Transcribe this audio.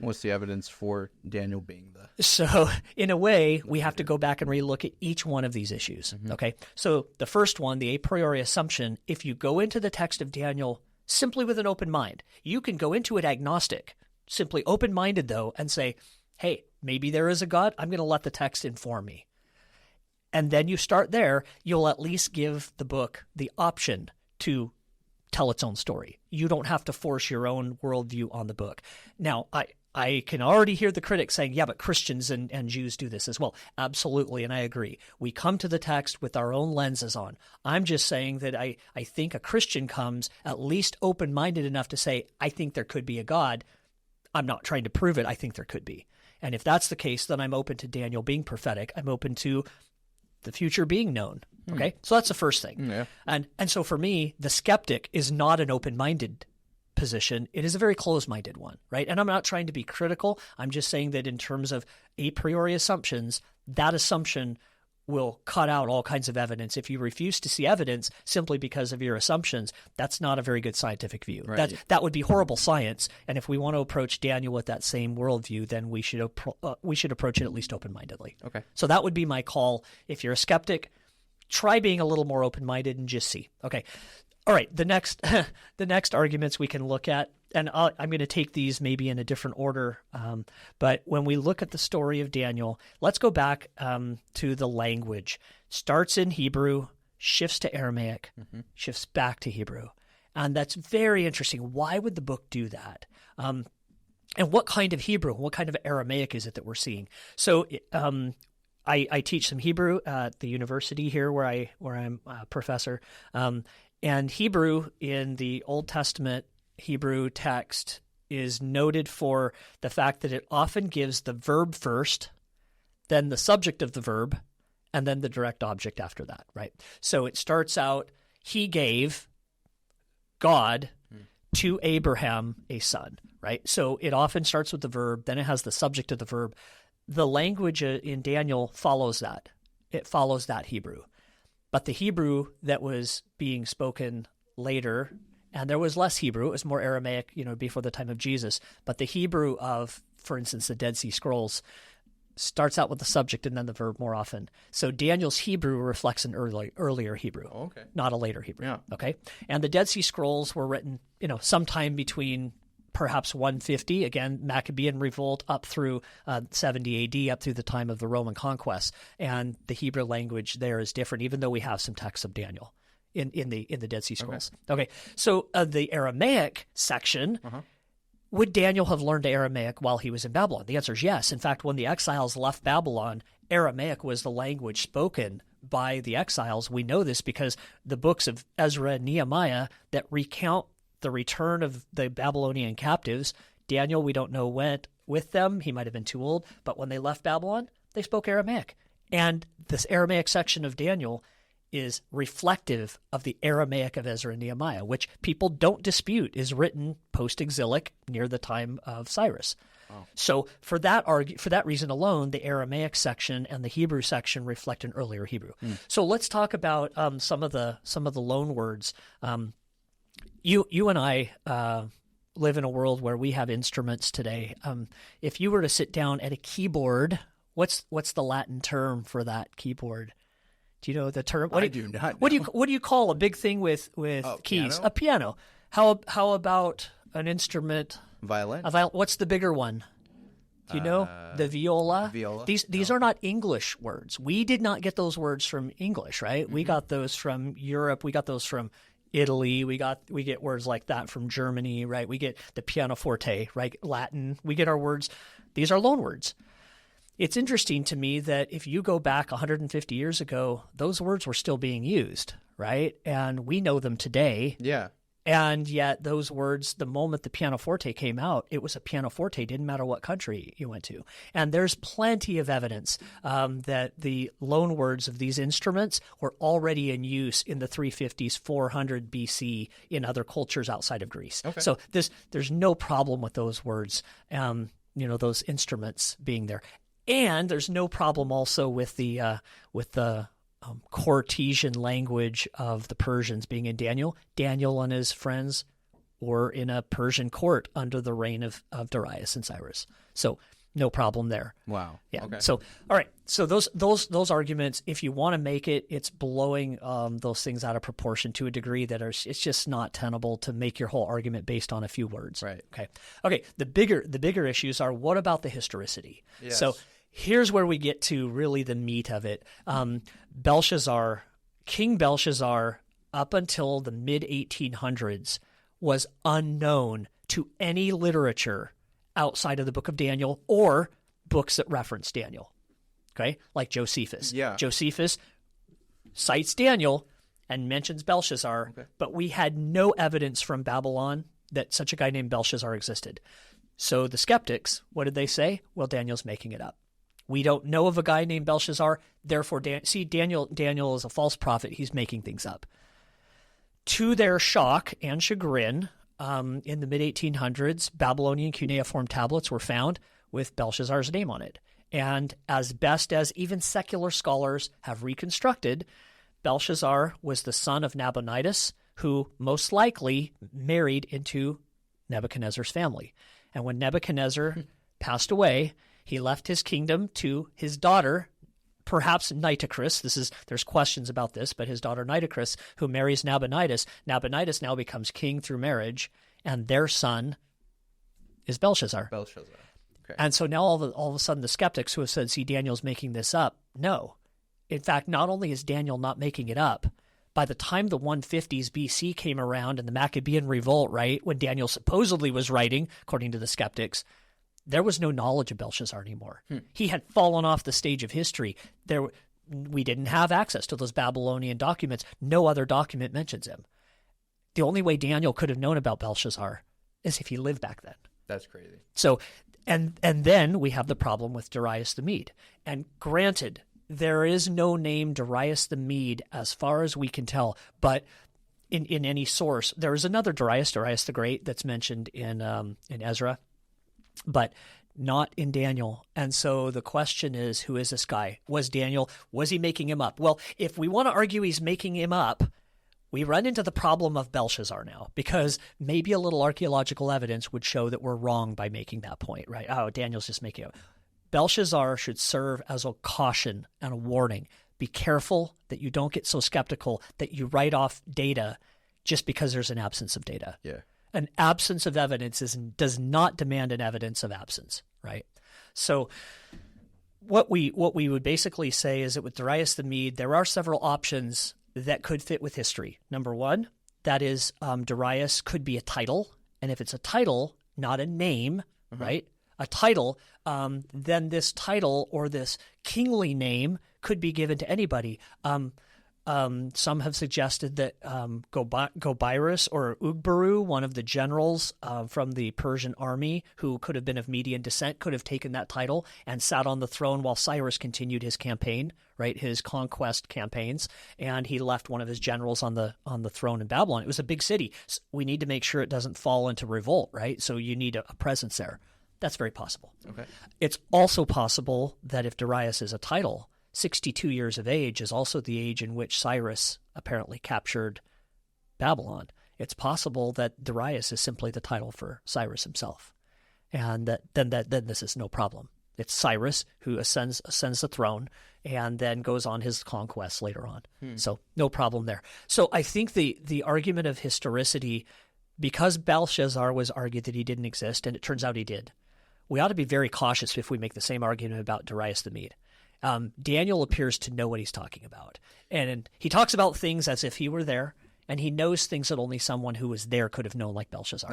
What's the evidence for Daniel being the... So in a way, we have to go back and relook at each one of these issues, okay? So the first one, the a priori assumption, if you go into the text of Daniel simply with an open mind, you can go into it agnostic, simply open-minded though, and say, hey, maybe there is a God. I'm going to let the text inform me. And then you start there, you'll at least give the book the option to tell its own story. You don't have to force your own worldview on the book. Now, I can already hear the critics saying, yeah, but Christians and Jews do this as well. Absolutely, and I agree. We come to the text with our own lenses on. I'm just saying that I think a Christian comes at least open-minded enough to say, I think there could be a God. I'm not trying to prove it. I think there could be. And if that's the case, then I'm open to Daniel being prophetic. I'm open to the future being known. Okay? So that's the first thing. Yeah. And so for me, the skeptic is not an open-minded position. It is a very closed-minded one, right? And I'm not trying to be critical. I'm just saying that in terms of a priori assumptions, that assumption will cut out all kinds of evidence. If you refuse to see evidence simply because of your assumptions, that's not a very good scientific view. Right. That would be horrible science. And if we want to approach Daniel with that same worldview, then we should approach it at least open-mindedly. Okay. So that would be my call. If you're a skeptic, try being a little more open-minded and just see. Okay. All right. The next arguments we can look at, and I'm going to take these maybe in a different order. But when we look at the story of Daniel, let's go back to the language. Starts in Hebrew, shifts to Aramaic, shifts back to Hebrew. And that's very interesting. Why would the book do that? And what kind of Hebrew, what kind of Aramaic is it that we're seeing? So I teach some Hebrew at the university here where I'm a professor. And Hebrew in the Old Testament Hebrew text is noted for the fact that it often gives the verb first, then the subject of the verb, and then the direct object after that, right? So it starts out, he gave God to Abraham a son, right? So it often starts with the verb, then it has the subject of the verb. The language in Daniel follows that. It follows that Hebrew. But the Hebrew that was being spoken later, and there was less Hebrew, it was more Aramaic, before the time of Jesus. But the Hebrew of, for instance, the Dead Sea Scrolls starts out with the subject and then the verb more often. So Daniel's Hebrew reflects an earlier Hebrew, not a later Hebrew. Yeah. Okay, and the Dead Sea Scrolls were written, sometime between perhaps 150, again, Maccabean revolt up through 70 AD, up through the time of the Roman conquest. And the Hebrew language there is different, even though we have some texts of Daniel in the Dead Sea Scrolls. Okay, so the Aramaic section, would Daniel have learned Aramaic while he was in Babylon? The answer is yes. In fact, when the exiles left Babylon, Aramaic was the language spoken by the exiles. We know this because the books of Ezra and Nehemiah that recount the return of the Babylonian captives, Daniel, we don't know, went with them. He might have been too old. But when they left Babylon, they spoke Aramaic. And this Aramaic section of Daniel is reflective of the Aramaic of Ezra and Nehemiah, which people don't dispute is written post-exilic near the time of Cyrus. Wow. So for that reason alone, the Aramaic section and the Hebrew section reflect an earlier Hebrew. So let's talk about some of the loan words. You and I live in a world where we have instruments today. If you were to sit down at a keyboard, what's the Latin term for that keyboard? Do you know the term? I do not know. What do you call a big thing with keys? Piano? A piano. How about an instrument? Violin. What's the bigger one? Do you know? The viola? Viola. These are not English words. We did not get those words from English, right? We got those from Europe. We got those from Italy. We get words like that from Germany, right? We get the pianoforte, right? Latin. We get our words. These are loan words. It's interesting to me that if you go back 150 years ago, those words were still being used, right? And we know them today. Yeah. And yet those words, the moment the pianoforte came out, it was a pianoforte. It didn't matter what country you went to. And there's plenty of evidence that the loan words of these instruments were already in use in the 350s, 400 BC in other cultures outside of Greece. Okay. So there's no problem with those words, those instruments being there. And there's no problem also with the Cortesian language of the Persians being in Daniel. Daniel and his friends or in a Persian court under the reign of Darius and Cyrus. So no problem there. Wow. Yeah. Okay. So, all right. So those arguments, if you want to make it, it's blowing those things out of proportion to a degree that it's just not tenable to make your whole argument based on a few words. Right. Okay. Okay. The bigger issues are, what about the historicity? Yes. So here's where we get to really the meat of it. King Belshazzar, up until the mid 1800s, was unknown to any literature outside of the book of Daniel or books that reference Daniel, okay? Like Josephus. Yeah. Josephus cites Daniel and mentions Belshazzar, but we had no evidence from Babylon that such a guy named Belshazzar existed. So the skeptics, what did they say? Well, Daniel's making it up. We don't know of a guy named Belshazzar, therefore, Daniel is a false prophet. He's making things up. To their shock and chagrin, in the mid-1800s, Babylonian cuneiform tablets were found with Belshazzar's name on it. And as best as even secular scholars have reconstructed, Belshazzar was the son of Nabonidus, who most likely married into Nebuchadnezzar's family. And when Nebuchadnezzar passed away, he left his kingdom to his daughter, perhaps Nitocris. There's questions about this, but his daughter Nitocris, who marries Nabonidus. Nabonidus now becomes king through marriage, and their son is Belshazzar. Belshazzar. Okay. And so now all of a sudden the skeptics who have said, see, Daniel's making this up. No. In fact, not only is Daniel not making it up, by the time the 150s BC came around and the Maccabean revolt, right, when Daniel supposedly was writing, according to the skeptics, there was no knowledge of Belshazzar anymore. He had fallen off the stage of history. We didn't have access to those Babylonian documents. No other document mentions him. The only way Daniel could have known about Belshazzar is if he lived back then. That's crazy. So, and then we have the problem with Darius the Mede. And granted, there is no name Darius the Mede as far as we can tell, but in any source, there is another Darius the Great, that's mentioned in Ezra, but not in Daniel. And so the question is, who is this guy? Was he making him up? Well, if we want to argue he's making him up, we run into the problem of Belshazzar now, because maybe a little archaeological evidence would show that we're wrong by making that point, right? Oh, Daniel's just making it up. Belshazzar should serve as a caution and a warning. Be careful that you don't get so skeptical that you write off data just because there's an absence of data. Yeah. An absence of evidence does not demand an evidence of absence, right? So what we would basically say is that with Darius the Mede, there are several options that could fit with history. Number one, that is Darius could be a title. And if it's a title, not a name, right? A title, then this title or this kingly name could be given to anybody. Some have suggested that Gobirus or Ugbaru, one of the generals from the Persian army who could have been of Median descent, could have taken that title and sat on the throne while Cyrus continued his campaign, right, his conquest campaigns, and he left one of his generals on the throne in Babylon. It was a big city. So we need to make sure it doesn't fall into revolt, right? So you need a presence there. That's very possible. Okay. It's also possible that if Darius is a title, 62 years of age is also the age in which Cyrus apparently captured Babylon. It's possible that Darius is simply the title for Cyrus himself, and then this is no problem. It's Cyrus who ascends the throne and then goes on his conquests later on. So no problem there. So I think the argument of historicity, because Belshazzar was argued that he didn't exist, and it turns out he did, we ought to be very cautious if we make the same argument about Darius the Mede. Daniel appears to know what he's talking about. And he talks about things as if he were there, and he knows things that only someone who was there could have known, like Belshazzar.